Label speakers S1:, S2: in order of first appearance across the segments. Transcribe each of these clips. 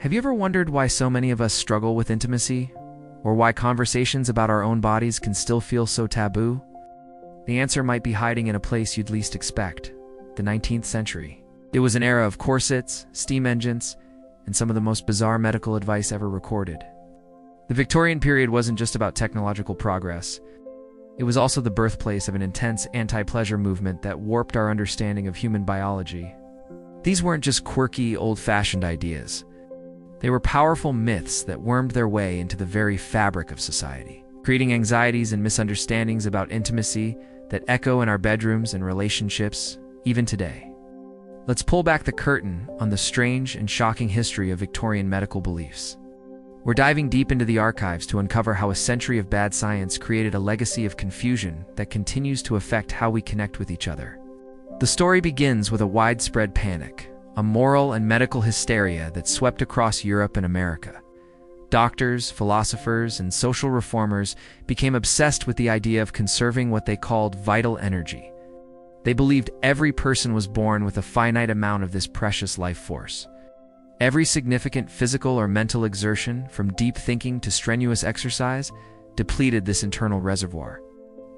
S1: Have you ever wondered why so many of us struggle with intimacy? Or why conversations about our own bodies can still feel so taboo? The answer might be hiding in a place you'd least expect: the 19th century. It was an era of corsets, steam engines, and some of the most bizarre medical advice ever recorded. The Victorian period wasn't just about technological progress. It was also the birthplace of an intense anti-pleasure movement that warped our understanding of human biology. These weren't just quirky, old-fashioned ideas. They were powerful myths that wormed their way into the very fabric of society, creating anxieties and misunderstandings about intimacy that echo in our bedrooms and relationships, even today. Let's pull back the curtain on the strange and shocking history of Victorian medical beliefs. We're diving deep into the archives to uncover how a century of bad science created a legacy of confusion that continues to affect how we connect with each other. The story begins with a widespread panic, a moral and medical hysteria that swept across Europe and America. Doctors, philosophers, and social reformers became obsessed with the idea of conserving what they called vital energy. They believed every person was born with a finite amount of this precious life force. Every significant physical or mental exertion, from deep thinking to strenuous exercise, depleted this internal reservoir.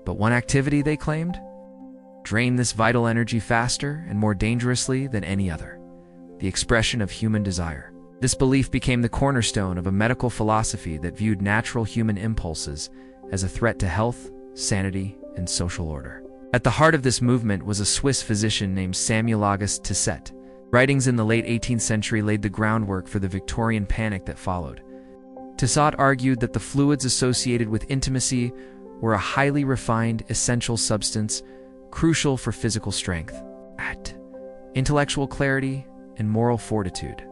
S1: But one activity, they claimed, drained this vital energy faster and more dangerously than any other: the expression of human desire. This belief became the cornerstone of a medical philosophy that viewed natural human impulses as a threat to health, sanity, and social order. At the heart of this movement was a Swiss physician named Samuel Auguste Tisset. Writings in the late 18th century laid the groundwork for the Victorian panic that followed. Tisset argued that the fluids associated with intimacy were a highly refined, essential substance crucial for physical strength, intellectual clarity, and moral fortitude.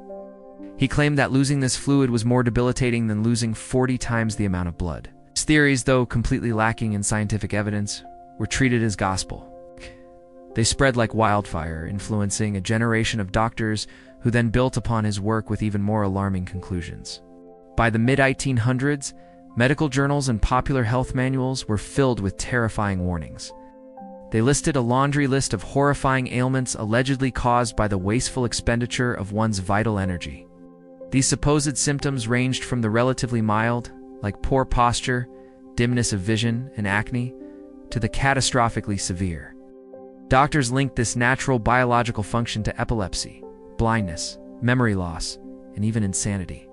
S1: He claimed that losing this fluid was more debilitating than losing 40 times the amount of blood. His theories, though completely lacking in scientific evidence, were treated as gospel. They spread like wildfire, influencing a generation of doctors who then built upon his work with even more alarming conclusions. By the mid-1800s, medical journals and popular health manuals were filled with terrifying warnings. They listed a laundry list of horrifying ailments allegedly caused by the wasteful expenditure of one's vital energy. These supposed symptoms ranged from the relatively mild, like poor posture, dimness of vision, and acne, to the catastrophically severe. Doctors linked this natural biological function to epilepsy, blindness, memory loss, and even insanity.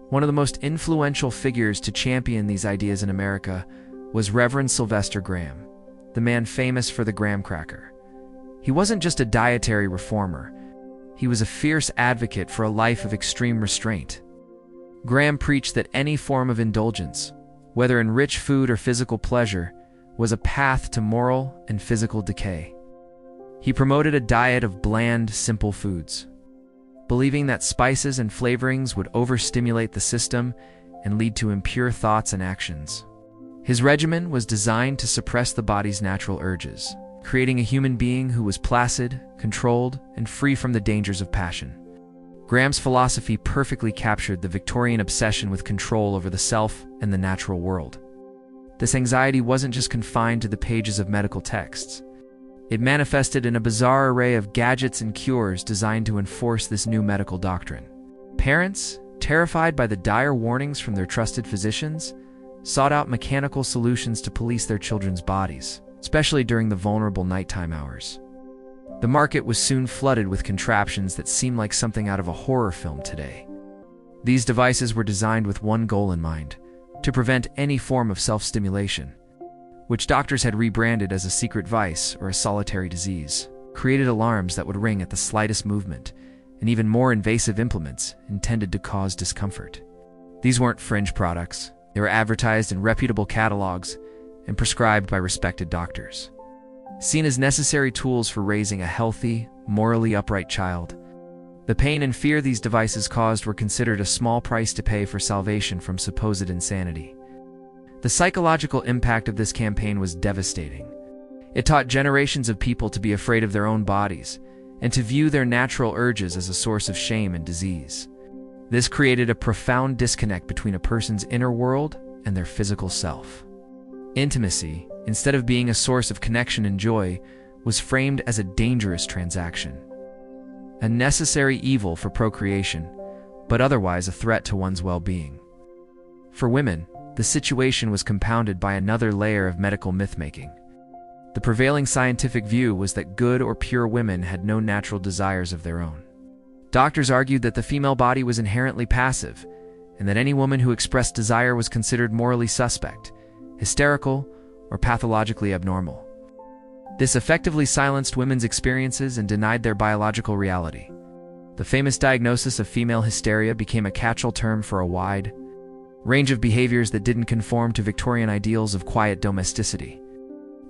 S1: One of the most influential figures to champion these ideas in America was Reverend Sylvester Graham, the man famous for the graham cracker. He wasn't just a dietary reformer. He was a fierce advocate for a life of extreme restraint. Graham preached that any form of indulgence, whether in rich food or physical pleasure, was a path to moral and physical decay. He promoted a diet of bland, simple foods, believing that spices and flavorings would overstimulate the system and lead to impure thoughts and actions. His regimen was designed to suppress the body's natural urges, creating a human being who was placid, controlled, and free from the dangers of passion. Graham's philosophy perfectly captured the Victorian obsession with control over the self and the natural world. This anxiety wasn't just confined to the pages of medical texts. It manifested in a bizarre array of gadgets and cures designed to enforce this new medical doctrine. Parents, terrified by the dire warnings from their trusted physicians, sought out mechanical solutions to police their children's bodies, especially during the vulnerable nighttime hours. The market was soon flooded with contraptions that seemed like something out of a horror film today. These devices were designed with one goal in mind: to prevent any form of self-stimulation, which doctors had rebranded as a secret vice or a solitary disease, created alarms that would ring at the slightest movement, and even more invasive implements intended to cause discomfort. These weren't fringe products. They were advertised in reputable catalogs and prescribed by respected doctors. Seen as necessary tools for raising a healthy, morally upright child, the pain and fear these devices caused were considered a small price to pay for salvation from supposed insanity. The psychological impact of this campaign was devastating. It taught generations of people to be afraid of their own bodies and to view their natural urges as a source of shame and disease. This created a profound disconnect between a person's inner world and their physical self. Intimacy, instead of being a source of connection and joy, was framed as a dangerous transaction. A necessary evil for procreation, but otherwise a threat to one's well-being. For women, the situation was compounded by another layer of medical myth-making. The prevailing scientific view was that good or pure women had no natural desires of their own. Doctors argued that the female body was inherently passive, and that any woman who expressed desire was considered morally suspect, hysterical, or pathologically abnormal. This effectively silenced women's experiences and denied their biological reality. The famous diagnosis of female hysteria became a catch-all term for a wide range of behaviors that didn't conform to Victorian ideals of quiet domesticity.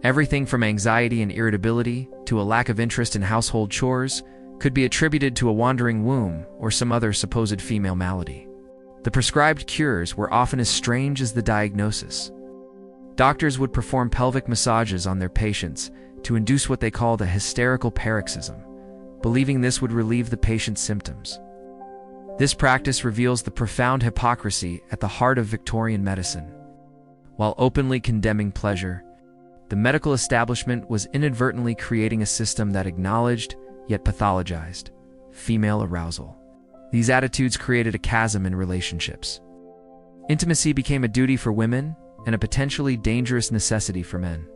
S1: Everything from anxiety and irritability to a lack of interest in household chores could be attributed to a wandering womb or some other supposed female malady. The prescribed cures were often as strange as the diagnosis. Doctors would perform pelvic massages on their patients to induce what they called a hysterical paroxysm, believing this would relieve the patient's symptoms. This practice reveals the profound hypocrisy at the heart of Victorian medicine. While openly condemning pleasure, the medical establishment was inadvertently creating a system that acknowledged, yet pathologized, female arousal. These attitudes created a chasm in relationships. Intimacy became a duty for women and a potentially dangerous necessity for men.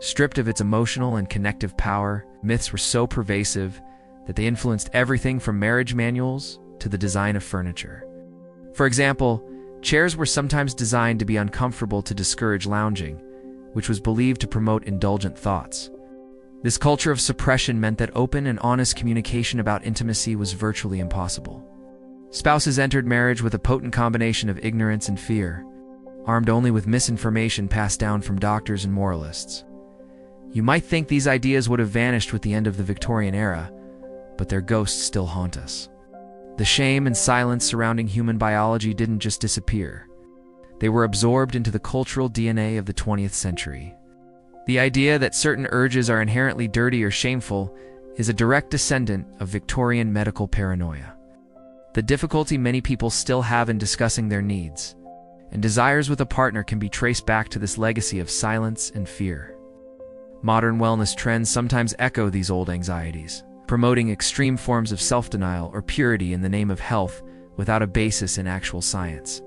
S1: Stripped of its emotional and connective power, myths were so pervasive that they influenced everything from marriage manuals to the design of furniture. For example, chairs were sometimes designed to be uncomfortable to discourage lounging, which was believed to promote indulgent thoughts. This culture of suppression meant that open and honest communication about intimacy was virtually impossible. Spouses entered marriage with a potent combination of ignorance and fear, armed only with misinformation passed down from doctors and moralists. You might think these ideas would have vanished with the end of the Victorian era, but their ghosts still haunt us. The shame and silence surrounding human biology didn't just disappear. They were absorbed into the cultural DNA of the 20th century. The idea that certain urges are inherently dirty or shameful is a direct descendant of Victorian medical paranoia. The difficulty many people still have in discussing their needs and desires with a partner can be traced back to this legacy of silence and fear. Modern wellness trends sometimes echo these old anxieties, promoting extreme forms of self-denial or purity in the name of health without a basis in actual science.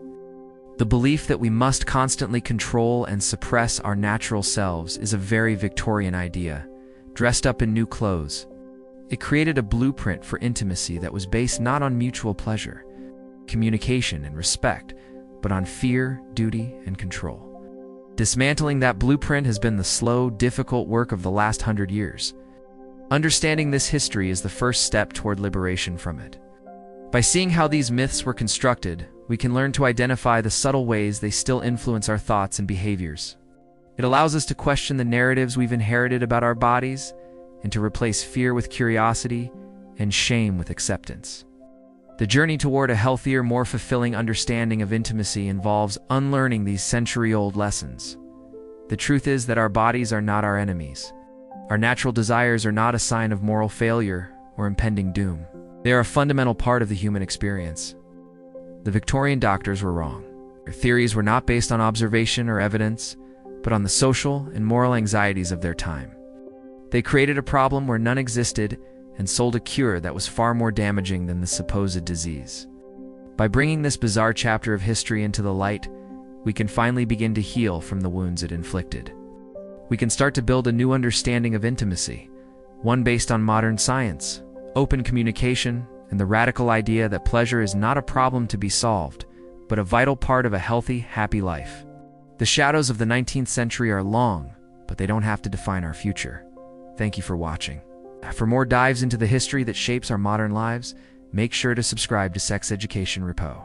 S1: The belief that we must constantly control and suppress our natural selves is a very Victorian idea, dressed up in new clothes. It created a blueprint for intimacy that was based not on mutual pleasure, communication, and respect, but on fear, duty, and control. Dismantling that blueprint has been the slow, difficult work of the last 100 years. Understanding this history is the first step toward liberation from it. By seeing how these myths were constructed, we can learn to identify the subtle ways they still influence our thoughts and behaviors. It allows us to question the narratives we've inherited about our bodies and to replace fear with curiosity and shame with acceptance. The journey toward a healthier, more fulfilling understanding of intimacy involves unlearning these century-old lessons. The truth is that our bodies are not our enemies. Our natural desires are not a sign of moral failure or impending doom. They are a fundamental part of the human experience. The Victorian doctors were wrong. Their theories were not based on observation or evidence, but on the social and moral anxieties of their time. They created a problem where none existed and sold a cure that was far more damaging than the supposed disease. By bringing this bizarre chapter of history into the light, we can finally begin to heal from the wounds it inflicted. We can start to build a new understanding of intimacy, one based on modern science, open communication, and the radical idea that pleasure is not a problem to be solved, but a vital part of a healthy, happy life. The shadows of the 19th century are long, but they don't have to define our future. Thank you for watching. For more dives into the history that shapes our modern lives, make sure to subscribe to Sex Education Repo.